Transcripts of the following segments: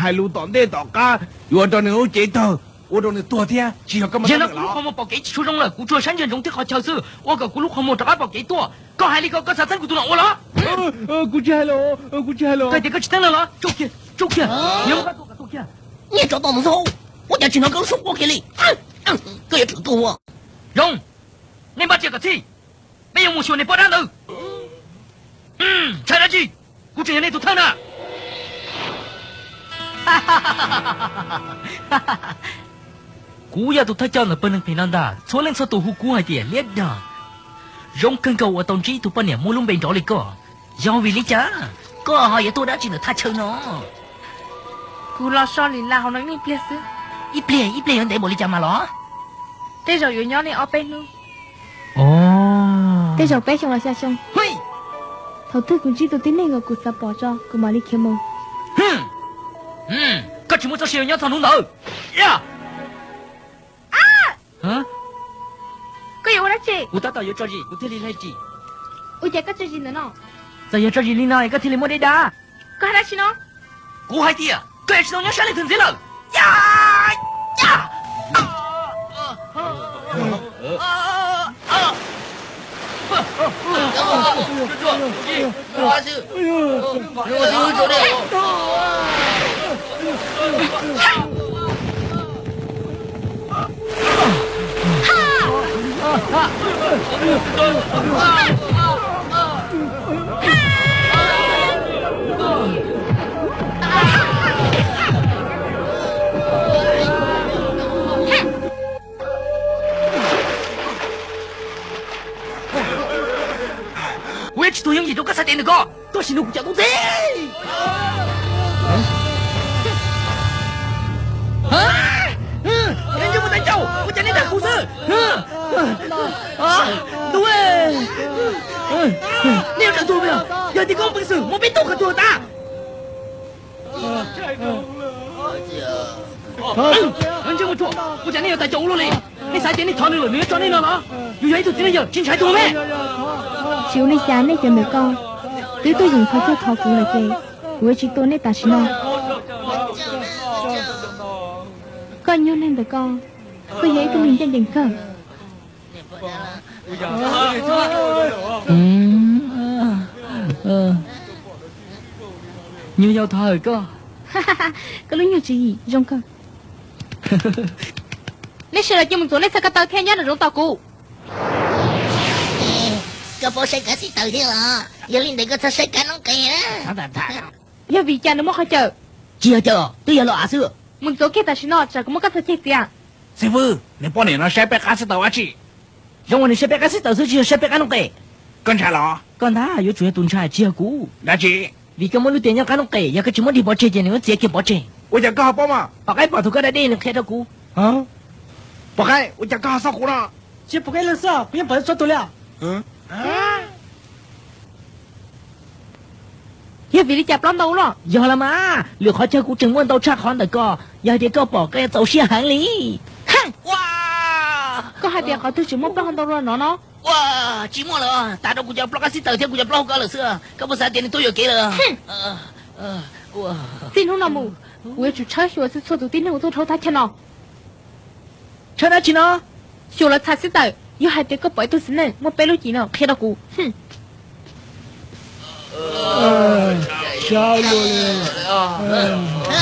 海路当地大家，我到你屋企头，我到你多天，只有咁么现在咕噜黄毛报几出中了，咕出山泉中的好巧事，我个咕噜黄毛这个报几多，搞海里个啥真咕嘟了我了。估计系咯，估计系咯。快点，快去等了啦，走起，走起，你们快走，快走起。你找到的时候，我家经常跟说我给你，哥也知道我。荣，你把这个气，没有木秀你不然了。踩下去，估计你都疼了。哈哈哈哈哈哈！姑爷都他叫了不能陪难的，错能说都胡姑还点烈的。荣跟个我当时都把你木龙被找了个，要为你家，哥好也多了几个他抽呢。姑老少里拉好能你别死，一play人得冇你家嘛咯。这就有鸟你ở bên luôn。哦。这就白熊了下熊。嘿。头头估计都对那个故事保障，古马里开门。个全部都是有鸟藏龙头呀！啊！个有我来接。我打到有这里，我这里来接。我家个这里呢？在有这里里呢，一个这里没得的。个还来去呢？我还的，个也是从鸟山里腾起了。呀呀！我也去多用一种个啥点的个，都是你家东西。人家不在叫，我讲你在胡说。对，你有看错没有？有你跟我本事，我比多很多大。人家不错，我讲你要在走路里，你啥点你逃你了，你要抓你了吗？有一头进来有，警察多没？chiều nay sáng nay chẳng được con, tứ tôi dùng thao thao cú là kì, với chị tôi nay ta xin nó, con nhớ nên được con, có giấy của mình trên đỉnh không? Như giao thời cơ. Có lúc nhiều chuyện gì, rong cơ. Nếu sợ là cho mình tuổi lấy sao cả tao theo nhá là rong tao cũ. Cái phố xây cả xí từ thế là, giờ lên đây có xây cả nó kìa. Giờ vì cha nó mất khai chờ. Chưa chờ, tôi giờ lo à xưa. Mình tối kia ta xin nó, chả có mất cách thật chết à. Sư phụ, nếu bọn này nó sẽ bé cá sẽ tàu á chị. Giống như sẽ bé cá sẽ tàu sẽ sẽ bé cá nó kề. Con trai lo. Con thá, yếu chuyện tuần trai chia cũ. Đã chị. Vì cái món lưu tiền nhau cá nó kề, giờ cái chúng mất đi bỏ chơi tiền nữa dễ kịp bỏ chơi. Ôi chẳng có học mà. Bảo cái bảo thủ cái đã đi là khai đâu cũ. Hả? Bảo cái, ôi chẳng có học sao cũ đó. Chỉ bảo cái là sao, bây giờ bảo số tôi là. Giờ vì đi chạp lắm đâu rồi. Giờ là mà, liệu khó chơi cũ trừng quân đâu chắc khó được co. Giờ thì có bỏ cái tàu xe hàng lý. Wow. Có hai việc họ tôi chỉ muốn bắt đâu rồi nó. Wow, chỉ muốn là ta đâu cũng cho blog xí từ theo cũng cho blog là xưa. Có bao giờ tiền tôi vừa kể là. Tin không nào mù. Ôi chú chơi rồi số đầu tiên tôi thâu thắt chân nào. Chơi đã chị nó. Rồi là thắt xí từ. Giờ hai việc có bởi tôi xin này, một bé lúc gì nào khi đâu cũ. Sao luôn.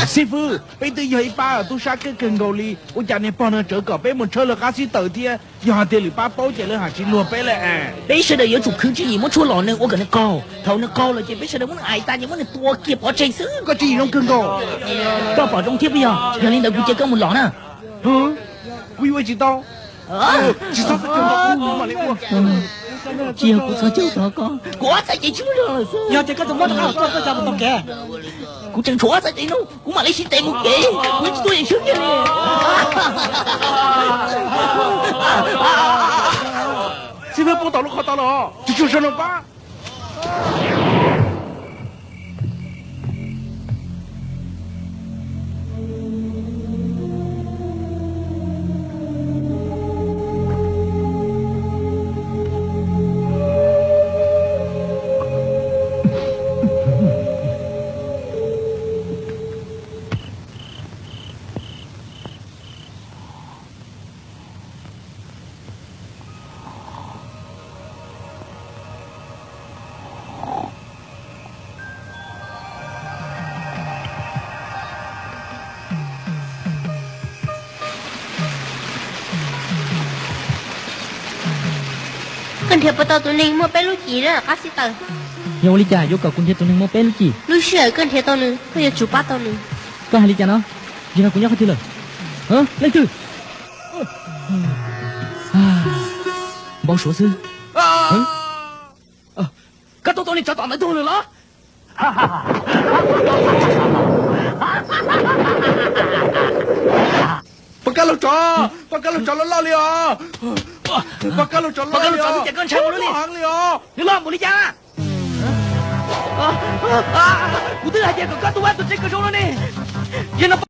Sư phụ, bây giờ giờ ba tôi sát cái cần gầu li, tôi chẳng nên bọn nó trở cả bé một chơi là cá sĩ tử thì giờ tiền lì ba bao tiền là hàng chỉ lùa bé lại. Bây giờ有主科技gì muốn chua lò nữa, 我跟他搞，头那搞了，这bây giờ muốn ai ta nhưng muốn多给保证死， có gì trong cần gầu. có bảo trong thiết bây giờ, giờ lên đầu cũng chơi có một lò nữa. Quý vị chỉ tao. Chỉ sao cần gầu mà lại mua. Chiều của sao cháu đó con. Quá sao chị chú rồi. Giờ thì có tụi mất không, tôi sao mà tao kẻ. Cũng chẳng chúa sao chị nó, cũng mà lấy xin tiền một kỹ, cũng tôi nhận sướng cho nè. Sư phụ bố tao nó khó tao nó, chú sao nó ba. cần thiệp tàu tụi mình mua bé lúc gì đó cá sĩ tàu ยังลิจ่ายกกับคุณเทตัวนึงโมเป็นกี่ lúc xưa cần thiệp tàu nữa bây giờ chủ ba tàu nữa ก็หาลิจ่าเนาะยังไงคุณยักษ์เขาทีเลยเออเล่นคือบอกชัวซื้อก็ตัวนี้จะต่อไม่ตัวเลยเหรอ Pakai lo cho lo lao liao. Pakai lo cho lo liao. Pakai lo cho cái con trai của nó đi. Hàng liao. Đi lo một đi cha. Cú thứ hai giờ có tôi bắt tôi check cái số nó đi. Giờ nó